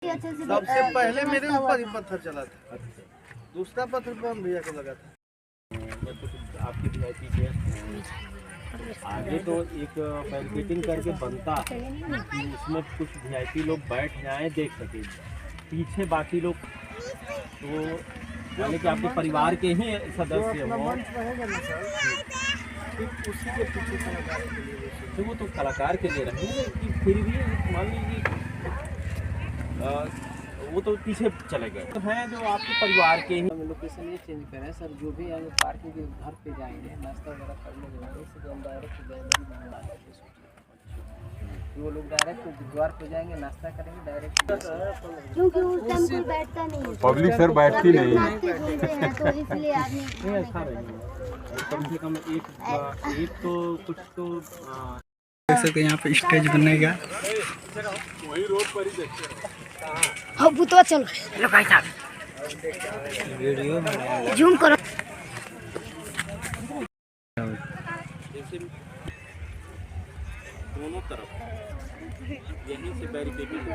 ही अच्छे से सबसे पहले मेरे ऊपर ही पत्थर चला था। दूसरा पत्थर बम भैया को लगा था। आपकी वीआईपी गेस्ट आगे तो एक बैरिकेडिंग करके बनता है कि उसमें कुछ वीआईपी लोग बैठ जाएं, देख सके। पीछे बाकी लोग तो यानी कि आपके परिवार के ही सदस्य हो, उसी के पीछे तो वो तो कलाकार के लिए रहेंगे कि फिर भी मान लीजिए वो तो पीछे चले गए तो हैं जो आपके परिवार के ही। हम लोकेशन ये चेंज करें सर, जो भी आगे पार्किंग के घर पे जाएंगे नाश्ता वगैरह करने के बाद इससे हम डायरेक्ट जाएंगे, वो लोग डायरेक्ट द्वार पे जाएंगे, नाश्ता करेंगे डायरेक्ट, क्योंकि उस टाइम कोई बैठता नहीं है, पब्लिक सर बैठती नहीं है। नाचते घूमते हैं तो इसलिए आदमी नहीं अच्छा रहेगा, कम से कम एक तो कुछ तो जैसे कि यहाँ पे स्टेज बनेगा। वही रोड पर ही देखते हैं। हाँ भूतवा चलो लो भाई साहब वीडियो जूम करो। जैसे दोनों तरफ यहीं से बैरिकेडिंग